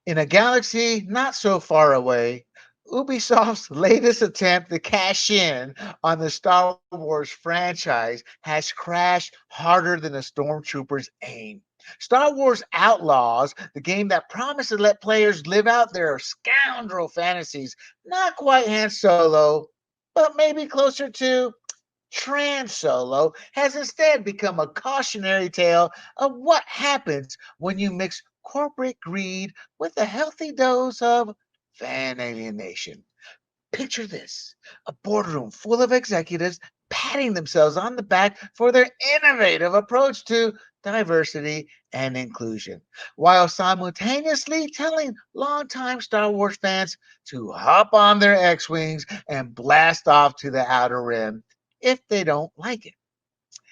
In a galaxy not so far away, Ubisoft's latest attempt to cash in on the Star Wars franchise has crashed harder than a stormtrooper's aim. Star Wars Outlaws, the game that promised to let players live out their scoundrel fantasies, not quite Han Solo, but maybe closer to Trans Solo, has instead become a cautionary tale of what happens when you mix corporate greed with a healthy dose of fan alienation. Picture this: a boardroom full of executives patting themselves on the back for their innovative approach to diversity and inclusion, while simultaneously telling longtime Star Wars fans to hop on their X Wings and blast off to the outer rim if they don't like it.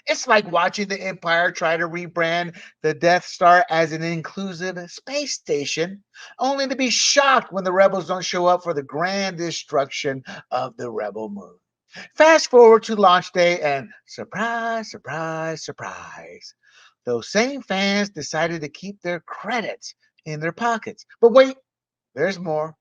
It's like watching the Empire try to rebrand the Death Star as an inclusive space station, only to be shocked when the rebels don't show up for the grand destruction of the rebel moon. Fast forward to launch day, and surprise, surprise, surprise. Those same fans decided to keep their credits in their pockets. But wait, there's more.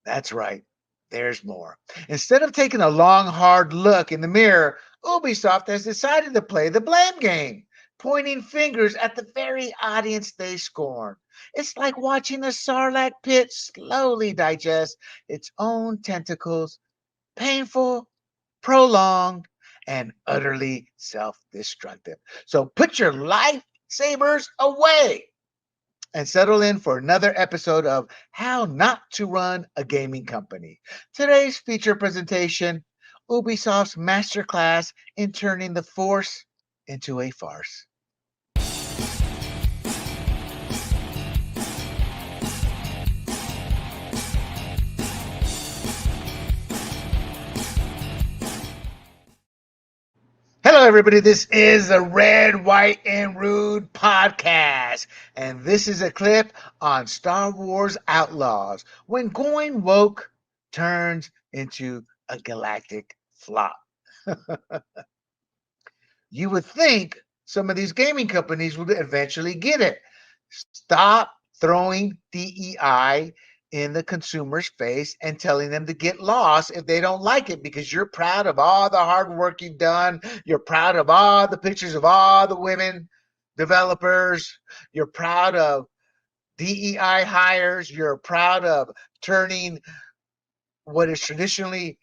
That's right. There's more. Instead of taking a long, hard look in the mirror, Ubisoft has decided to play the blame game, pointing fingers at the very audience they scorn. It's like watching the Sarlacc pit slowly digest its own tentacles, painful, prolonged, and utterly self destructive. So put your lightsabers away and settle in for another episode of How Not to Run a Gaming Company. Today's feature presentation: Ubisoft's masterclass in turning the Force into a farce. Hello, everybody. This is the Red, White, and Rude podcast. And this is a clip on Star Wars Outlaws when going woke turns into a galactic flop. You would think some of these gaming companies would eventually get it. Stop throwing DEI in the consumer's face and telling them to get lost if they don't like it because you're proud of all the hard work you've done. You're proud of all the pictures of all the women developers. You're proud of DEI hires. You're proud of turning what is traditionally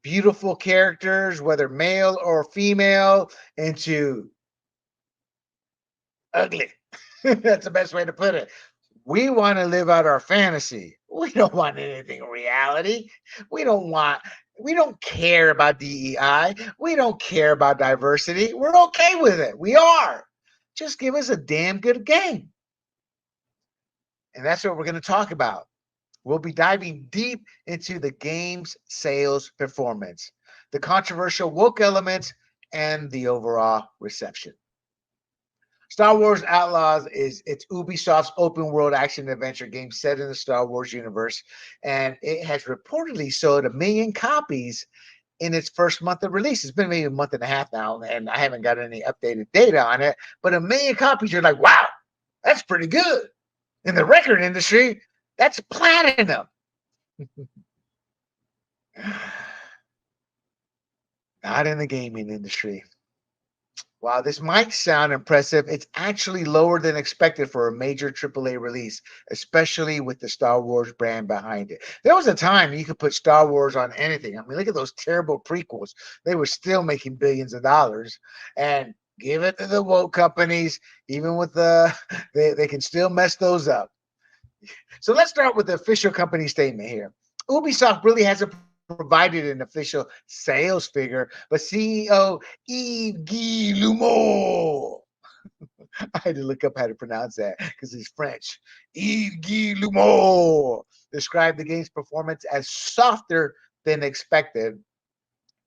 beautiful characters, whether male or female, into ugly. That's the best way to put it. We want to live out our fantasy. We don't want anything reality. We don't want, we don't care about DEI. We don't care about diversity. We're okay with it. We are. Just give us a damn good game. And that's what we're going to talk about. We'll be diving deep into the game's sales performance, the controversial woke elements, and the overall reception. Star Wars Outlaws is it's Ubisoft's open world action adventure game set in the Star Wars universe, and it has reportedly sold 1 million copies in its first month of release. It's been maybe a month and a half now, and I haven't got any updated data on it. But 1 million copies, you're like, wow, that's pretty good. In the record industry, that's platinum. Not in the gaming industry. While this might sound impressive, it's actually lower than expected for a major AAA release, especially with the Star Wars brand behind it. There was a time you could put Star Wars on anything. I mean, look at those terrible prequels. They were still making billions of dollars. And give it to the woke companies, even with they can still mess those up. So let's start with the official company statement here. Ubisoft really hasn't provided an official sales figure, but CEO Yves Guy Lumeau, I had to look up how to pronounce that because he's French. Yves Guy Lumeau described the game's performance as softer than expected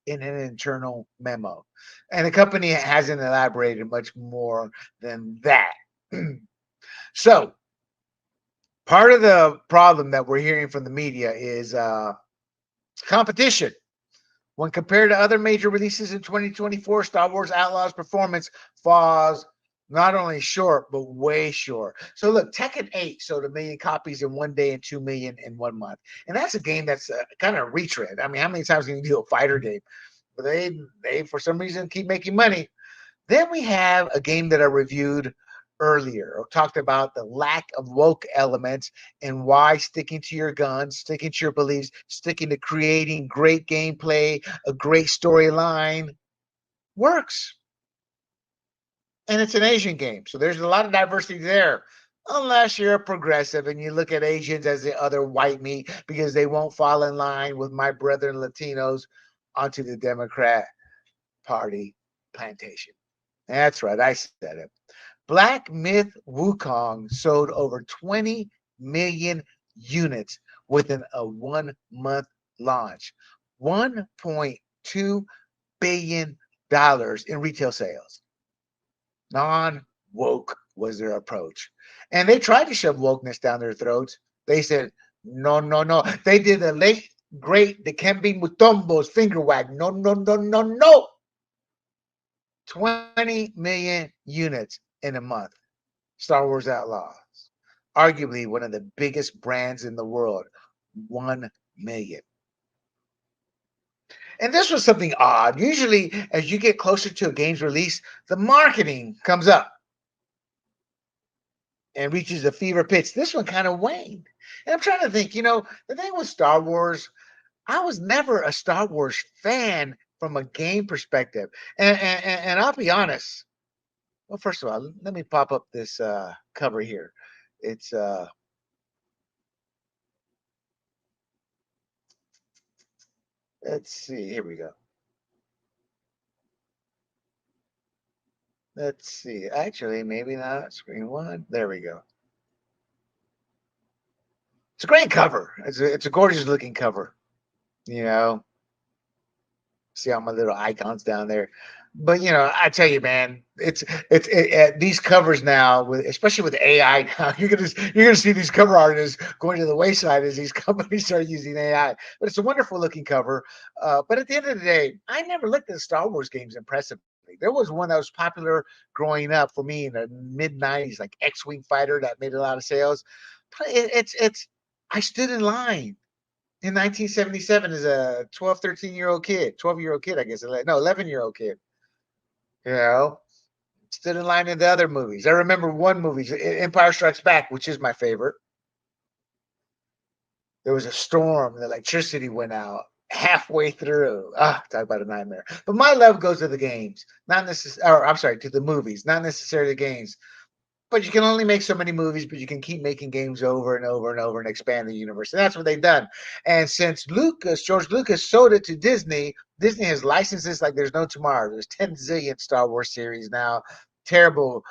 in an internal memo. And the company hasn't elaborated much more than that. So, part of the problem that we're hearing from the media is competition. When compared to other major releases in 2024, Star Wars Outlaws performance falls Not only short, but way short. So look, Tekken 8 sold 1 million copies in one day and 2 million in 1 month. And that's a game that's kind of retread. I mean, how many times can you do a fighter game? But they for some reason keep making money. Then we have a game that I reviewed earlier or talked about the lack of woke elements and why sticking to your guns, sticking to your beliefs, sticking to creating great gameplay, a great storyline works. And it's an Asian game. So there's a lot of diversity there. Unless you're a progressive and you look at Asians as the other white meat because they won't fall in line with my brethren Latinos onto the Democrat Party plantation. That's right, I said it. Black Myth Wukong sold over 20 million units within a 1 month launch. $1.2 billion in retail sales. Non woke was their approach. And they tried to shove wokeness down their throats. They said, no, no, no. They did the late, great Dikembe Mutombo's finger wag. No, no, no, no, no. 20 million units in a month. Star Wars Outlaws. Arguably one of the biggest brands in the world. 1 million. And this was something odd. Usually, as you get closer to a game's release, the marketing comes up and reaches a fever pitch. This one kind of waned. And I'm trying to think, the thing with Star Wars, I was never a Star Wars fan from a game perspective. And I'll be honest. Well, first of all, let me pop up this cover here. It's let's see, here we go. Let's see. Actually, maybe not. Screen one. There we go. It's a great cover. It's a gorgeous looking cover. You know, see all my little icons down there. But I tell you, man, these covers now, with especially with AI now, you're gonna see these cover artists going to the wayside as these companies start using AI. But it's a wonderful looking cover. But at the end of the day, I never looked at Star Wars games impressively. There was one that was popular growing up for me in the mid '90s, like X-wing fighter that made a lot of sales. But it's I stood in line in 1977 as a 12, 13-year-old kid, 12-year-old kid, I guess. No, 11-year-old kid. You know, stood in line in the other movies. I remember one movie, Empire Strikes Back, which is my favorite. There was a storm, the electricity went out halfway through. Talk about a nightmare. But my love goes to the games, not necessarily, or I'm sorry, to the movies, not necessarily the games. But you can only make so many movies, but you can keep making games over and over and over and expand the universe. And that's what they've done. And since George Lucas sold it to Disney, Disney has licenses like there's no tomorrow. There's 10 zillion Star Wars series now. Terrible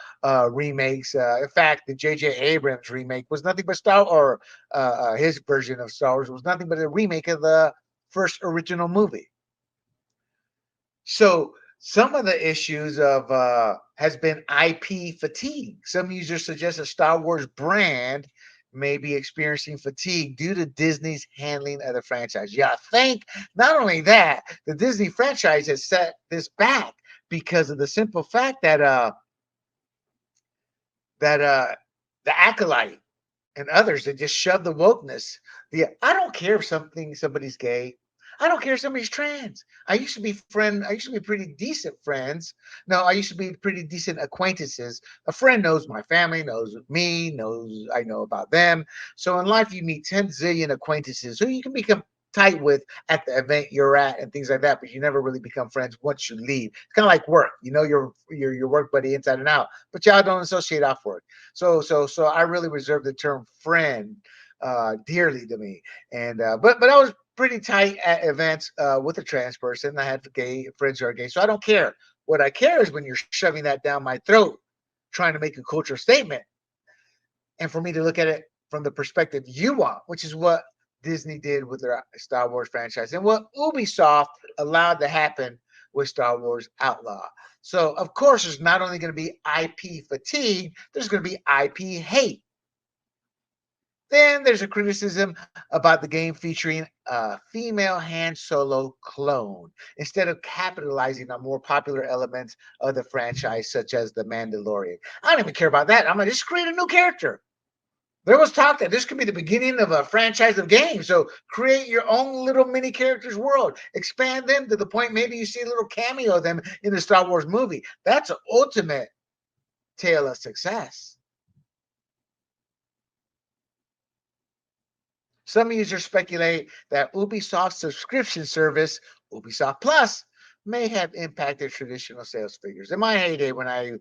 remakes. In fact, the J.J. Abrams remake was nothing but his version of Star Wars was nothing but a remake of the first original movie. So some of the issues of has been IP fatigue. Some users suggest a Star Wars brand may be experiencing fatigue due to Disney's handling of the franchise. Yeah, I think not only that, the Disney franchise has set this back because of the simple fact that the acolyte and others that just shove the wokeness. I don't care if somebody's gay. I don't care if somebody's trans. I used to be pretty decent friends. No, I used to be pretty decent acquaintances. A friend knows my family, knows me, knows I know about them. So in life, you meet 10 zillion acquaintances who you can become tight with at the event you're at and things like that, but you never really become friends once you leave. It's kind of like work. You know your work buddy inside and out, but y'all don't associate off work. So I really reserve the term friend dearly to me. And but I was pretty tight at events with a trans person. I had gay friends who are gay, so I don't care. What I care is when you're shoving that down my throat, trying to make a cultural statement, and for me to look at it from the perspective you want, which is what Disney did with their Star Wars franchise, and what Ubisoft allowed to happen with Star Wars Outlaw. So, of course, there's not only going to be IP fatigue, there's going to be IP hate. Then there's a criticism about the game featuring a female Han Solo clone instead of capitalizing on more popular elements of the franchise, such as the Mandalorian. I don't even care about that. I'm gonna just create a new character. There was talk that this could be the beginning of a franchise of games. So create your own little mini characters world, expand them to the point maybe you see a little cameo of them in the Star Wars movie. That's an ultimate tale of success. Some users speculate that Ubisoft's subscription service, Ubisoft Plus, may have impacted traditional sales figures. In my heyday, when I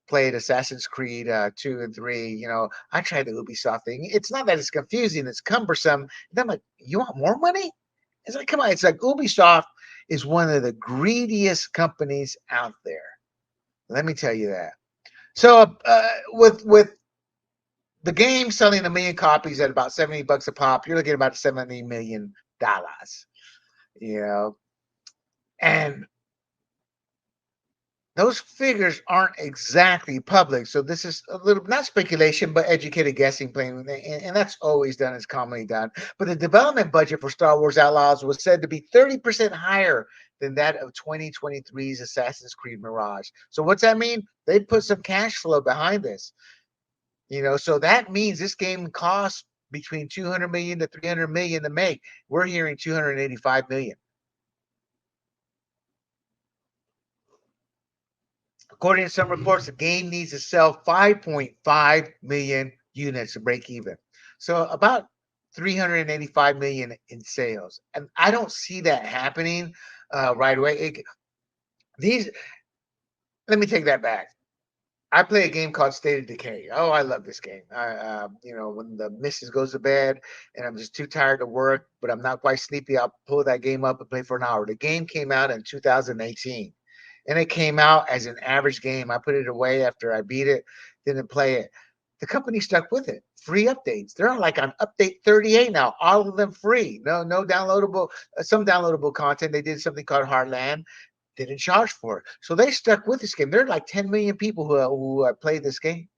played Assassin's Creed 2 and 3, I tried the Ubisoft thing. It's not that it's confusing, it's cumbersome. And I'm like, you want more money? It's like, come on. It's like Ubisoft is one of the greediest companies out there. Let me tell you that. So with the game selling 1 million copies at about 70 bucks a pop, you're looking at about $70 million. You know, and those figures aren't exactly public. So this is a little not speculation, but educated guessing playing, and that's always done, it's commonly done. But the development budget for Star Wars Outlaws was said to be 30% higher than that of 2023's Assassin's Creed Mirage. So what's that mean? They put some cash flow behind this. So that means this game costs between 200 million to 300 million to make. We're hearing 285 million. According to some reports, the game needs to sell 5.5 million units to break even. So about 385 million in sales. And I don't see that happening right away. These Let me take that back. I play a game called State of Decay. Oh, I love this game. When the missus goes to bed and I'm just too tired to work, but I'm not quite sleepy, I'll pull that game up and play for an hour. The game came out in 2018, and it came out as an average game. I put it away after I beat it, didn't play it. The company stuck with it. Free updates. They're like on update 38 now. All of them free. No downloadable. Some downloadable content. They did something called Heartland, didn't charge for it. So they stuck with this game. There are like 10 million people who play this game.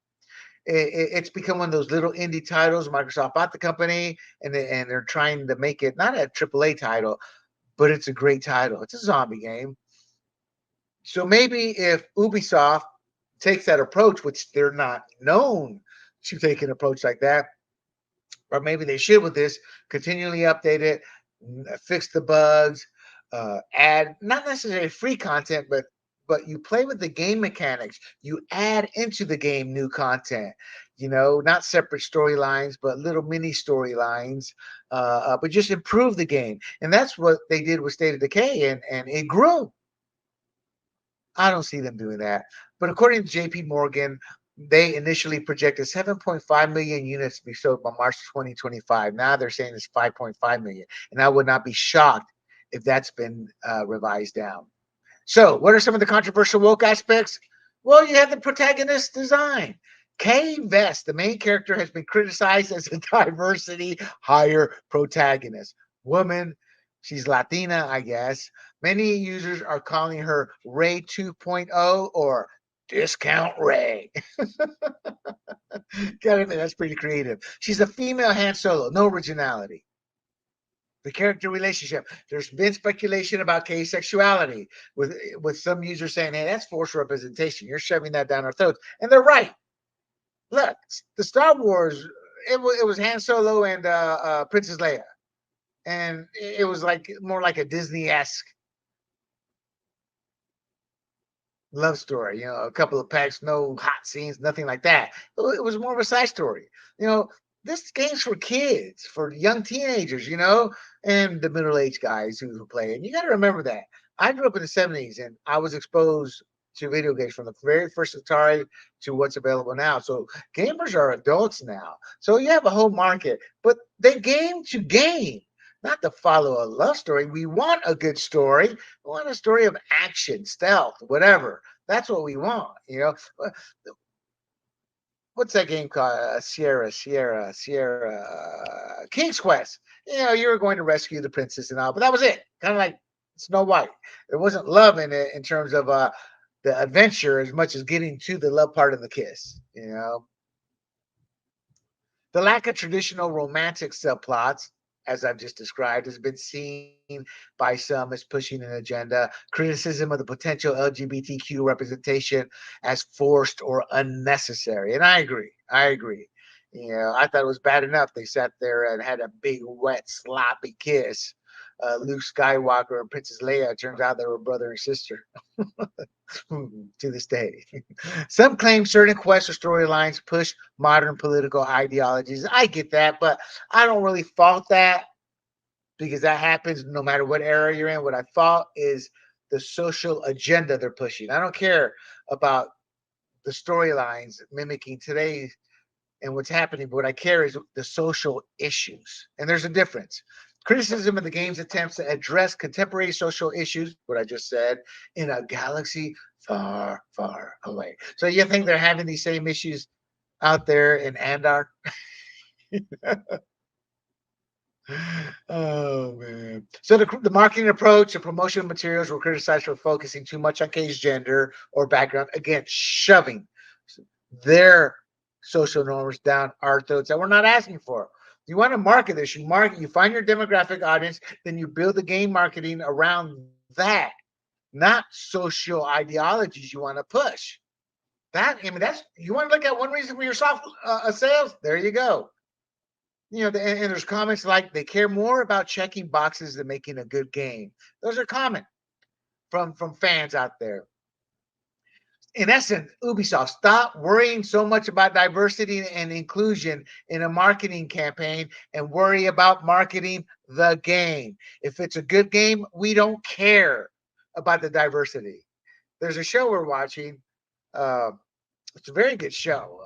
It's become one of those little indie titles. Microsoft bought the company, and they're trying to make it not a AAA title, but it's a great title. It's a zombie game. So maybe if Ubisoft takes that approach, which they're not known to take an approach like that, or maybe they should with this, continually update it, fix the bugs, add not necessarily free content, but you play with the game mechanics. You add into the game new content. Not separate storylines, but little mini storylines. But just improve the game, and that's what they did with State of Decay, and it grew. I don't see them doing that. But according to JP Morgan, they initially projected 7.5 million units to be sold by March 2025. Now they're saying it's 5.5 million. And I would not be shocked if that's been revised down. So, what are some of the controversial woke aspects? Well, you have the protagonist design. Kay Vest, the main character, has been criticized as a diversity hire protagonist. Woman, she's Latina, I guess. Many users are calling her Ray 2.0 or Discount Ray. Gotta admit, that's pretty creative. She's a female Han Solo, no originality. The character relationship. There's been speculation about Kay's sexuality, with some users saying, "Hey, that's forced representation. You're shoving that down our throats," and they're right. Look, the Star Wars, it was Han Solo and Princess Leia, and it was like more like a Disney esque love story. A couple of packs, no hot scenes, nothing like that. It was more of a side story. You know, this game's for kids, for young teenagers, and the middle aged guys who play. And you got to remember that. I grew up in the 70s, and I was exposed to video games from the very first Atari to what's available now. So gamers are adults now. So you have a whole market, but they game to game, not to follow a love story. We want a good story. We want a story of action, stealth, whatever. That's what we want. What's that game called? Sierra, King's Quest. You were going to rescue the princess and all, but that was it. Kind of like Snow White. There wasn't love in it in terms of the adventure as much as getting to the love part of the kiss. The lack of traditional romantic subplots, as I've just described, has been seen by some as pushing an agenda. Criticism of the potential LGBTQ representation as forced or unnecessary. And I agree. I agree. You know, I thought it was bad enough they sat there and had a big, wet, sloppy kiss. Luke Skywalker and Princess Leia. It turns out they were brother and sister to this day. Some claim certain quests or storylines push modern political ideologies. I get that, but I don't really fault that because that happens no matter what era you're in. What I fault is the social agenda they're pushing. I don't care about the storylines mimicking today and what's happening, but what I care is the social issues. And there's a difference. Criticism of the game's attempts to address contemporary social issues, what I just said, in a galaxy far, far away. So you think they're having these same issues out there in Andar? Oh man! So the marketing approach and promotional materials were criticized for focusing too much on Kay's gender or background. Again, shoving their social norms down our throats that we're not asking for. You want to market this, you market, you find your demographic audience, then you build the game marketing around that, not social ideologies you want to push. That I mean, that's you want to look at one reason for your soft sales. There you go. You know, and there's comments like they care more about checking boxes than making a good game. Those are common from fans out there. In essence, Ubisoft, stop worrying so much about diversity and inclusion in a marketing campaign and worry about marketing the game. If it's a good game, we don't care about the diversity. There's a show we're watching. Uh, it's a very good show.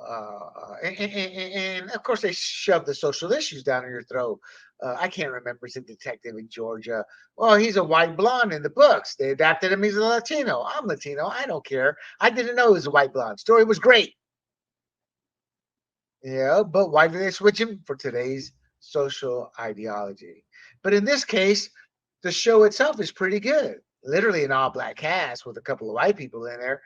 And of course, they shove the social issues down your throat. I can't remember. It's a detective in Georgia. Well, he's a white blonde in the books. They adapted him. He's a Latino. I'm Latino. I don't care. I didn't know he was a white blonde. Story was great. Yeah, but why did they switch him? For today's social ideology. But in this case, the show itself is pretty good. Literally an all black cast with a couple of white people in there.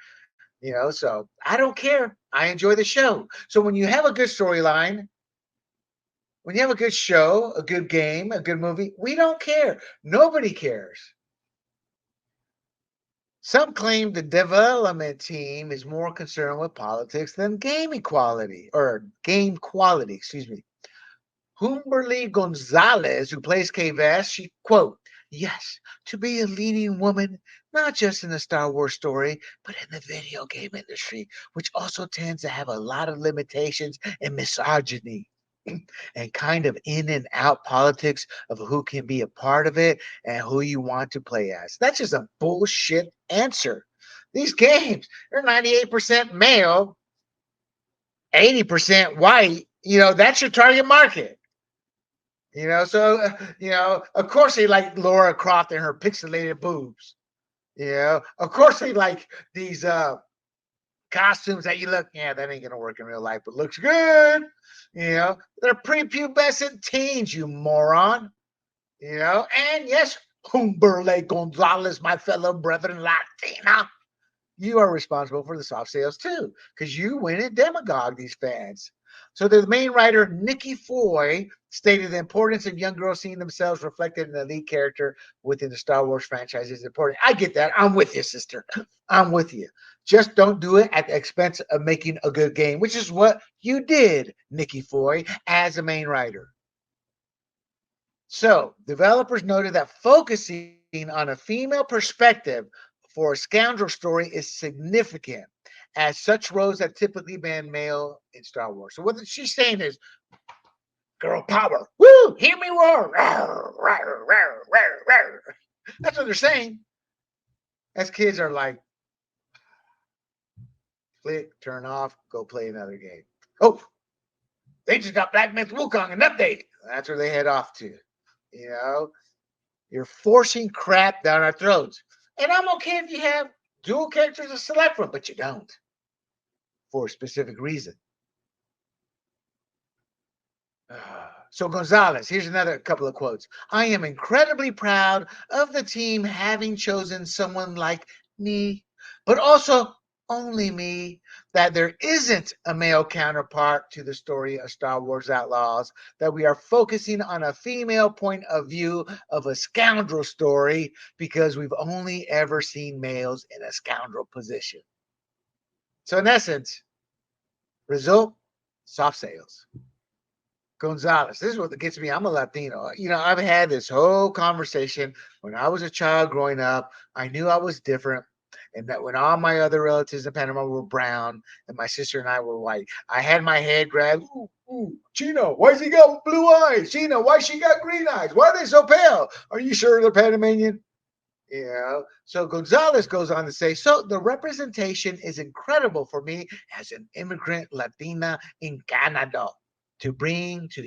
You know, so I don't care. I enjoy the show. So when you have a good storyline, when you have a good show, a good game, a good movie, we don't care. Nobody cares. Some claim the development team is more concerned with politics than game equality or game quality, excuse me. Humberly Gonzalez, who plays Kay Vess, she quote, yes, to be a leading woman, not just in the Star Wars story, but in the video game industry, which also tends to have a lot of limitations and misogyny and kind of in and out politics of who can be a part of it and who you want to play as. That's just a bullshit answer. These games, they're 98% male, 80% white. You know, that's your target market. You know, so you know, of course they like Laura Croft and her pixelated boobs. You know, of course they like these costumes that you look, yeah, that ain't gonna work in real life, but looks good. You know, they're prepubescent teens, you moron. You know, and yes, Humberle Gonzalez, my fellow brethren Latina, you are responsible for the soft sales too, because you went and demagogue these fans. So the main writer, Nikki Foy, stated the importance of young girls seeing themselves reflected in the lead character within the Star Wars franchise is important. I get that. I'm with you, sister. I'm with you. Just don't do it at the expense of making a good game, which is what you did, Nikki Foy, as a main writer. So, developers noted that focusing on a female perspective for a scoundrel story is significant, as such roles have typically been male in Star Wars. So, what she's saying is, girl power. Woo! Hear me roar. Rawr, rawr, rawr, rawr, rawr. That's what they're saying. As kids are like, click, turn off, go play another game. Oh, they just got Black Myth Wukong an update. That's where they head off to. You know, you're forcing crap down our throats. And I'm okay if you have dual characters to select from, but you don't for a specific reason. So Gonzalez, here's another couple of quotes. I am incredibly proud of the team having chosen someone like me, but also only me, that there isn't a male counterpart to the story of Star Wars Outlaws, that we are focusing on a female point of view of a scoundrel story because we've only ever seen males in a scoundrel position. So, in essence, result soft sales. Gonzalez. This is what gets me. I'm a Latino. I've had this whole conversation when I was a child growing up. I knew I was different, and that when all my other relatives in Panama were brown and my sister and I were white, I had my head grabbed. Ooh, ooh, Chino, why's he got blue eyes? Chino, why she got green eyes? Why are they so pale? Are you sure they're Panamanian? So Gonzalez goes on to say, so the representation is incredible for me as an immigrant Latina in Canada to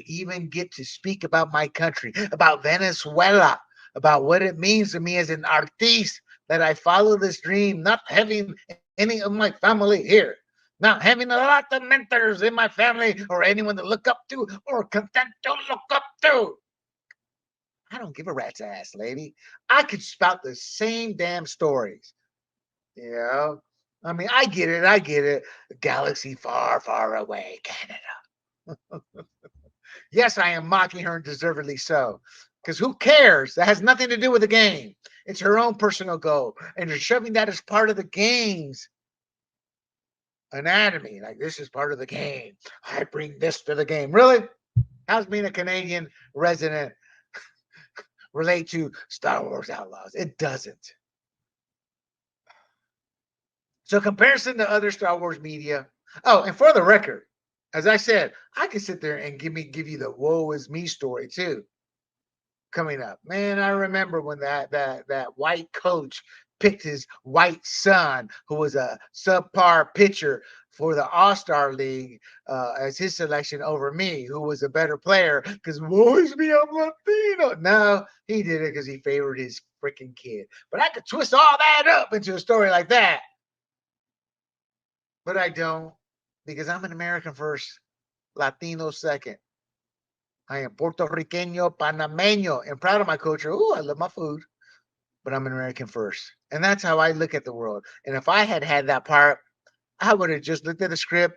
even get to speak about my country, about Venezuela, about what it means to me as an artiste that I follow this dream, not having any of my family here, not having a lot of mentors in my family or anyone to look up to or content to look up to. I don't give a rat's ass, lady. I could spout the same damn stories. You know? I mean, I get it. I get it. A galaxy far, far away, Canada. Yes, I am mocking her and deservedly so. Because who cares? That has nothing to do with the game. It's her own personal goal. And you're shoving that as part of the game's anatomy. Like, this is part of the game. I bring this to the game. Really? How's being a Canadian resident relate to Star Wars Outlaws? It doesn't. So comparison to other Star Wars media. Oh, and for the record, as I said, I can sit there and give you the woe is me story too. Coming up, man, I remember when that white coach picked his white son, who was a subpar pitcher for the All Star League, as his selection over me, who was a better player. Because woe is me, I'm Latino. No, he did it because he favored his freaking kid. But I could twist all that up into a story like that. But I don't, because I'm an American first, Latino second. I am Puerto Riqueño, Panameño, and proud of my culture. Ooh, I love my food, but I'm an American first. And that's how I look at the world. And if I had had that part, I would have just looked at the script,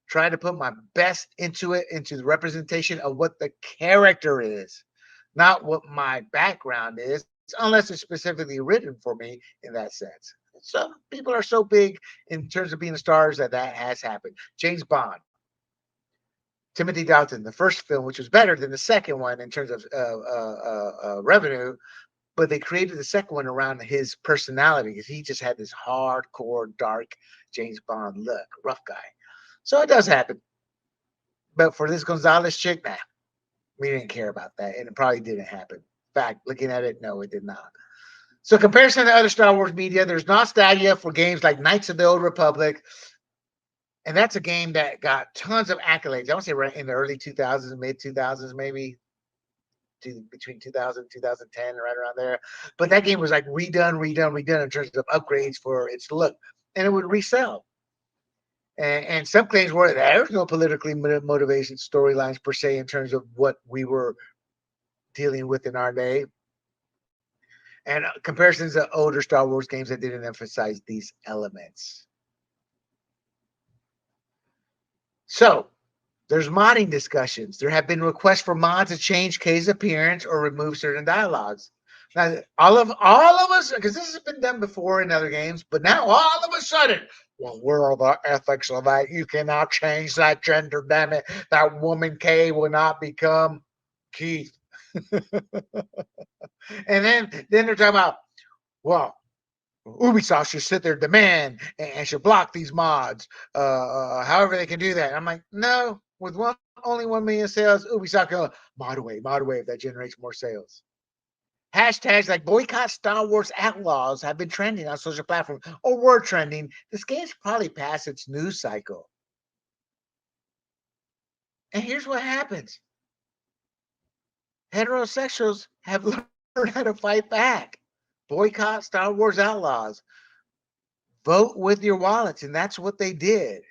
tried to put my best into it, into the representation of what the character is, not what my background is, unless it's specifically written for me in that sense. Some people are so big in terms of being stars that has happened. James Bond, Timothy Dalton, the first film, which was better than the second one in terms of revenue, but they created the second one around his personality because he just had this hardcore, dark James Bond look, rough guy. So it does happen. But for this Gonzalez chick, nah, we didn't care about that, and it probably didn't happen. In fact, looking at it, no, it did not. So, comparison to other Star Wars media, there's nostalgia for games like Knights of the Old Republic, and that's a game that got tons of accolades. I want to say right in the early 2000s, mid 2000s, maybe between 2000 and 2010, right around there. But that game was like redone in terms of upgrades for its look, and it would resell. And some claims were there's no politically motivated storylines per se in terms of what we were dealing with in our day. And comparisons to older Star Wars games that didn't emphasize these elements. So there's modding discussions. There have been requests for mods to change Kay's appearance or remove certain dialogues. Now, all of us, because this has been done before in other games, but now all of a sudden, well, where are the ethics of that? You cannot change that gender, damn it. That woman Kay will not become Keith. And then they're talking about, well, Ubisoft should sit there, demand, and should block these mods. However they can do that. I'm like, no, with only 1 million sales, Ubisoft can mod away if that generates more sales. Hashtags like boycott Star Wars Outlaws have been trending on social platforms, or were trending. This game's probably past its news cycle. And here's what happens: heterosexuals have learned how to fight back. Boycott Star Wars Outlaws. Vote with your wallets, and that's what they did.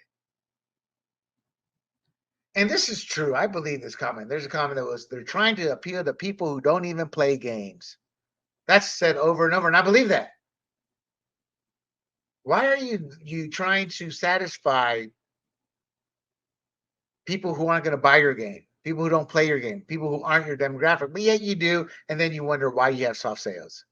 And this is true. I believe this comment. There's a comment that was they're trying to appeal to people who don't even play games. That's said over and over, and I believe that. Why are you trying to satisfy people who aren't going to buy your game, people who don't play your game, people who aren't your demographic, but yet you do, and then you wonder why you have soft sales.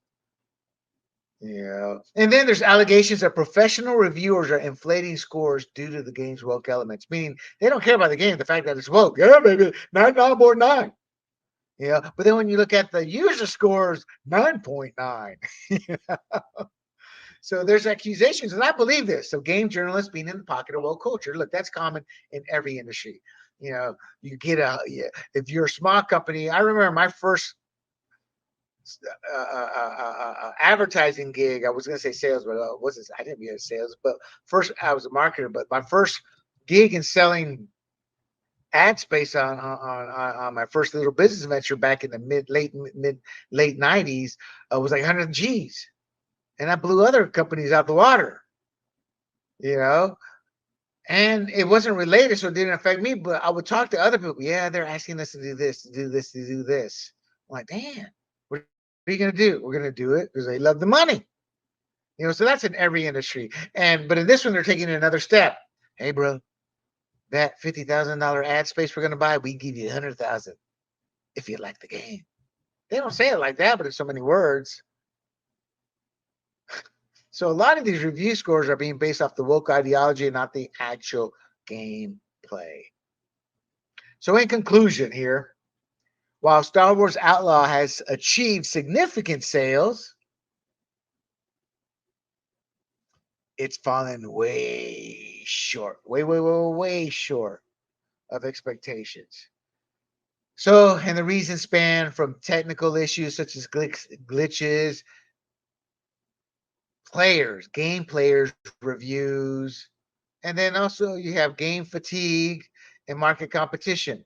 Yeah. And then there's allegations that professional reviewers are inflating scores due to the game's woke elements, meaning they don't care about the game, the fact that it's woke. Yeah, baby, 9.9. Yeah. But then when you look at the user scores, 9.9. So there's accusations, and I believe this. So game journalists being in the pocket of woke culture. Look, that's common in every industry. You know, you get if you're a small company. I remember my first advertising gig. I was going to say sales, but wasn't. I didn't get sales, but first I was a marketer. But my first gig in selling ad space on my first little business venture back in the late 90s was like 100 G's, and I blew other companies out the water. You know, and it wasn't related, so it didn't affect me. But I would talk to other people. Yeah, they're asking us to do this, to do this, to do this. I'm like, damn, what are you gonna do? We're gonna do it because they love the money. You know, so that's in every industry. But in this one, they're taking another step. Hey, bro, that $50,000 ad space we're gonna buy, we give you 100,000 if you like the game. They don't say it like that, but it's so many words. So a lot of these review scores are being based off the woke ideology and not the actual gameplay. So in conclusion here, while Star Wars Outlaw has achieved significant sales, it's fallen way short, way short of expectations. So, and the reasons span from technical issues such as glitches, game players reviews, and then also you have game fatigue and market competition.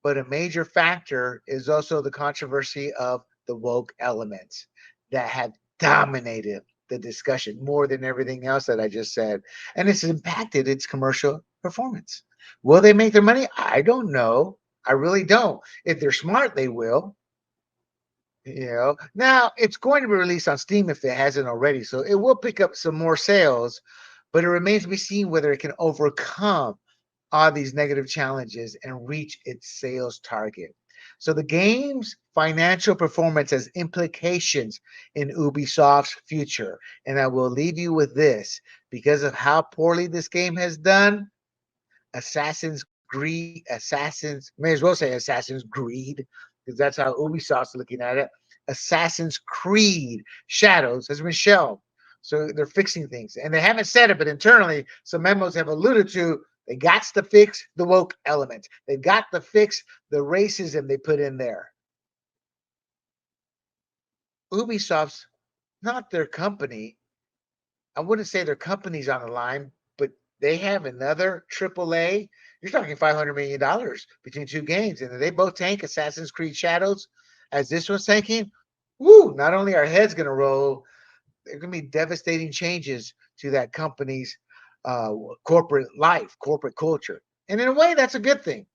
But a major factor is also the controversy of the woke elements that have dominated the discussion more than everything else that I just said. And it's impacted its commercial performance. Will they make their money? I don't know. I really don't. If they're smart, they will. You know, now it's going to be released on Steam if it hasn't already. So it will pick up some more sales, but it remains to be seen whether it can overcome all these negative challenges and reach its sales target. So the game's financial performance has implications in Ubisoft's future. And I will leave you with this because of how poorly this game has done. Assassins, may as well say Assassin's Greed, because that's how Ubisoft's looking at it. Assassin's Creed Shadows has been shelved. So they're fixing things. And they haven't said it, but internally, some memos have alluded to they got to fix the woke element. They've got to fix the racism they put in there. Ubisoft's not their company. I wouldn't say their company's on the line, but they have another AAA. You're talking $500 million between two games, and they both tank Assassin's Creed Shadows as this one's tanking. Woo! Not only are heads going to roll, there are going to be devastating changes to that company's corporate life, corporate culture. And in a way, that's a good thing.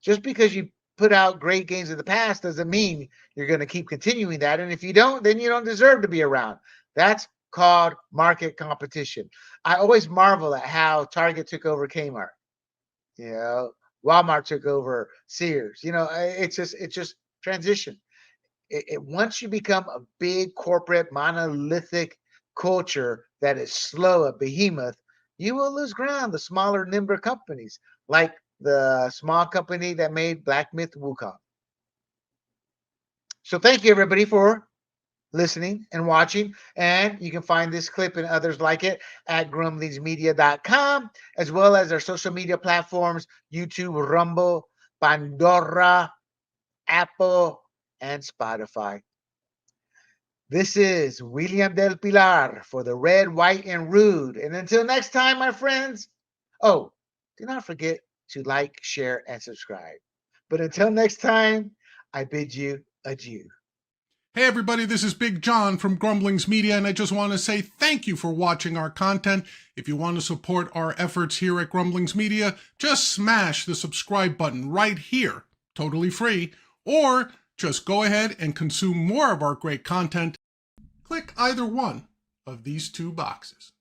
Just because you put out great games in the past doesn't mean you're going to keep continuing that. And if you don't, then you don't deserve to be around. That's called market competition. I always marvel at how Target took over Kmart. You know, Walmart took over Sears. You know, it's just transition. Once you become a big corporate monolithic culture that is slow, a behemoth, you will lose ground. The smaller, nimbler companies, like the small company that made Black Myth Wukong. So thank you everybody for listening and watching. And you can find this clip and others like it at grumblingsmedia.com, as well as our social media platforms, YouTube, Rumble, Pandora, Apple, and Spotify. This is William Del Pilar for the Red, White, and Rude. And until next time, my friends, oh, do not forget to like, share, and subscribe. But until next time, I bid you adieu. Hey everybody, this is Big John from Grumblings Media, and I just want to say thank you for watching our content. If you want to support our efforts here at Grumblings Media, just smash the subscribe button right here, totally free, or just go ahead and consume more of our great content. Click either one of these two boxes.